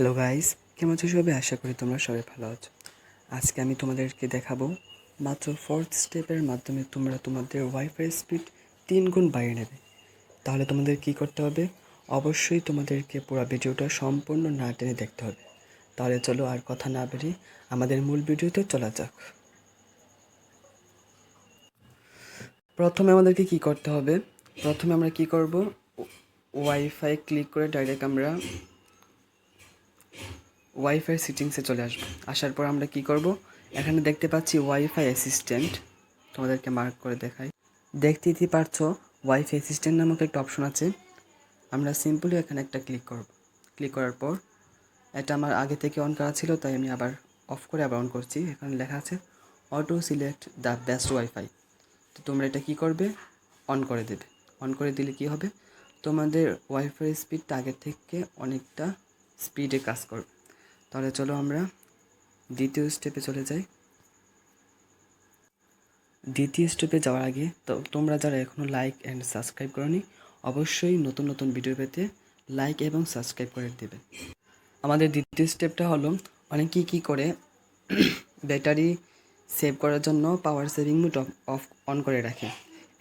Hello guys, কেমন আছো সবাই? আশা করি তোমরা সবাই ভালো আছো। আজকে আমি তোমাদেরকে দেখাবো মাত্র ফোর্থ স্টেপের মাধ্যমে তোমরা তোমাদের ওয়াইফাই স্পিড 3 গুণ বাড়িয়ে নেবে। তাহলে তোমাদের কি করতে হবে? অবশ্যই তোমাদেরকে পুরো ভিডিওটা সম্পূর্ণ না টেনে দেখতে হবে। তাহলে চলো আর কথা না বেরিয়ে আমাদের মূল ভিডিওতে চলা যাক। প্রথমে আমাদেরকে কি করতে হবে? প্রথমে আমরা কি করব? ওয়াইফাই ক্লিক করে ডাইরেক্ট আমরা ওয়াইফাই সেটিংসে চলে আসবো। আসার পর আমরা কি করব? এখানে দেখতে পাচ্ছি ওয়াইফাই অ্যাসিস্ট্যান্ট, তোমাদেরকে মার্ক করে দেখাই। দেখতেই পারছো ওয়াইফাই অ্যাসিস্ট্যান্ট নামক একটা অপশন আছে। আমরা সিম্পলি এখানে একটা ক্লিক করব। ক্লিক করার পর এটা আমার আগে থেকে অন করা ছিল, তাই আমি আবার অফ করে আবার অন করছি। এখানে লেখা আছে auto select the best wifi. তো তোমরা এটা কি করবে? অন করে দেবে। অন করে দিলে কি হবে? তোমাদের ওয়াইফাই স্পিডটা আগের থেকে অনেকটা স্পিডে কাজ করবে। তাহলে চলো আমরা দ্বিতীয় স্টেপে চলে যাই। দ্বিতীয় স্টেপে যাওয়ার আগে তো তোমরা যারা এখনও লাইক অ্যান্ড সাবস্ক্রাইব করোনি, অবশ্যই নতুন নতুন ভিডিও পেতে লাইক এবং সাবস্ক্রাইব করে দেবে। আমাদের দ্বিতীয় স্টেপটা হলো অনেকেই কী করে ব্যাটারি সেভ করার জন্য power saving mode of on করে রাখে।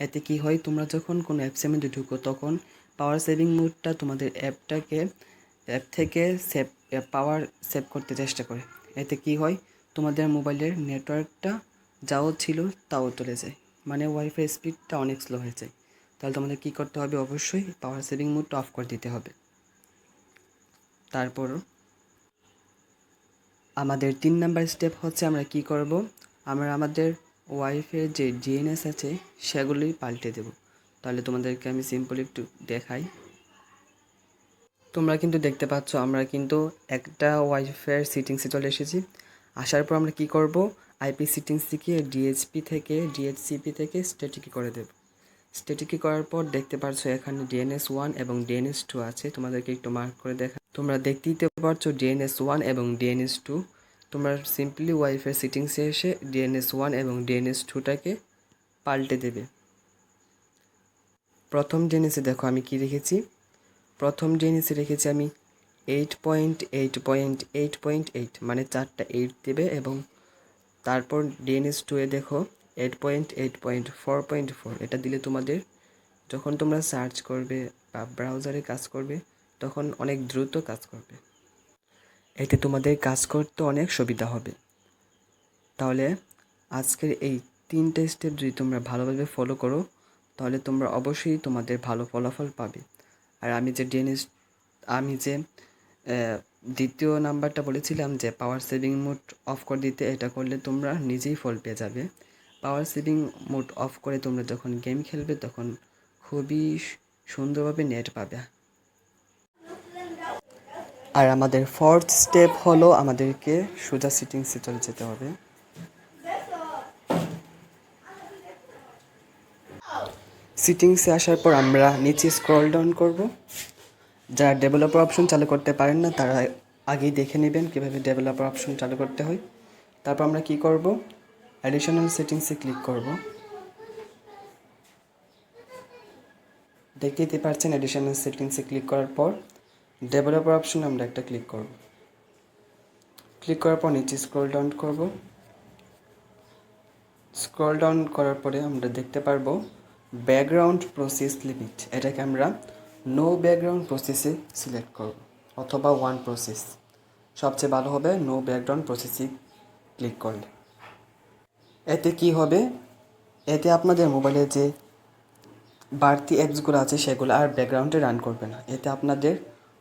এতে কি হয়, তোমরা যখন কোনো অ্যাপসের মধ্যে ঢুকো তখন পাওয়ার সেভিং মোডটা তোমাদের অ্যাপ থেকে পাওয়ার সেভ করতে চেষ্টা করে। এতে কি হয়, তোমাদের মোবাইলের নেটওয়ার্কটা যাও ছিল তাও চলে যায়, মানে ওয়াইফাই স্পিডটা অনেক স্লো হয়ে যায়। তাহলে তোমাদের কী করতে হবে? অবশ্যই পাওয়ার সেভিং মোডটা অফ করে দিতে হবে। তারপর আমাদের 3 নাম্বার স্টেপ হচ্ছে আমরা কি করব? আমরা আমাদের ওয়াইফাইয়ের যে ডিএনএস আছে সেগুলোই পাল্টে দেব। তাহলে তোমাদেরকে আমি সিম্পলি একটু দেখাই। তোমরা কিন্তু দেখতে পাচ্ছ আমরা কিন্তু একটা ওয়াইফাইয়ের সেটিংসে চলে এসেছি। আসার পর আমরা কি করব? আইপি সেটিংস থেকে ডিএইচসিপি থেকে স্ট্যাটিকি করে দেব। স্ট্যাটিকি করার পর দেখতে পাচ্ছ এখানে DNS1 এবং DNS2 আছে। তোমাদেরকে একটু মার্ক করে দেখা, তোমরা দেখতেই পারছো DNS1 এবং DNS2। তোমরা সিম্পলি ওয়াইফাই সেটিংসে এসে DNS1 এবং DNS2টাকে পাল্টে দেবে। প্রথম ডিএনএসে দেখো আমি কি রেখেছি। প্রথম ডিএনএসে রেখেছি আমি 8.8.8.8, মানে 4টা 8 দেবে, এবং তারপর DNS2 এ দেখো 8.8.4.4। এটা দিলে তোমাদের যখন তোমরা সার্চ করবে বা ব্রাউজারে কাজ করবে তখন অনেক দ্রুত কাজ করবে। এতে তোমাদের কাজ করতে অনেক সুবিধা হবে। তাহলে আজকের এই 3টে স্টেপ যদি তোমরা ভালোভাবে ফলো করো তাহলে তোমরা অবশ্যই তোমাদের ভালো ফলাফল পাবে। আর আমি যে দ্বিতীয় নাম্বারটা বলেছিলাম যে পাওয়ার সেভিং মোড অফ করে দিতে, এটা করলে তোমরা নিজেই ফল পেয়ে যাবে। পাওয়ার সেভিং মোড অফ করে তোমরা যখন গেম খেলবে তখন খুবই সুন্দরভাবে নেট পাবে। আর আমাদের ফোর্থ স্টেপ হলো আমাদেরকে সোজা সেটিংসে চলে যেতে হবে। সেটিংসে আসার পর আমরা নিচে স্ক্রল ডাউন করব। যারা ডেভেলপার অপশন চালু করতে পারেন না তারা আগেই দেখে নেবেন কীভাবে ডেভেলপার অপশন চালু করতে হয়। তারপর আমরা কি করব? অ্যাডিশনাল সেটিংসে ক্লিক করব। দেখতেই পাচ্ছেন অ্যাডিশনাল সেটিংসে ক্লিক করার পর ডেভেলপার অপশন আমরা একটা ক্লিক করব। ক্লিক করার পর নিচে স্ক্রল ডাউন করব। স্ক্রল ডাউন করার পরে আমরা দেখতে পারবো ব্যাকগ্রাউন্ড প্রসেস লিমিট। এটাকে আমরা নো ব্যাকগ্রাউন্ড প্রসেসে সিলেক্ট করব, অথবা 1 প্রসেস। সবচেয়ে ভালো হবে নো ব্যাকগ্রাউন্ড প্রসেসে ক্লিক করলে। এতে কি হবে? এতে আপনাদের মোবাইলে যে বাড়তি অ্যাপসগুলো আছে সেগুলো আর ব্যাকগ্রাউন্ডে রান করবে না। এতে আপনাদের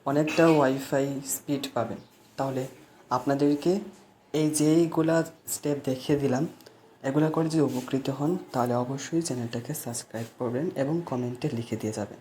অনেকটা ওয়াইফাই স্পিড পাবেন। তাহলে আপনাদেরকে এই যেইগুলা স্টেপ দেখিয়ে দিলাম এগুলো করে যদি উপকৃত হন তাহলে অবশ্যই চ্যানেলটাকে সাবস্ক্রাইব করবেন এবং কমেন্টে লিখে দিয়ে যাবেন।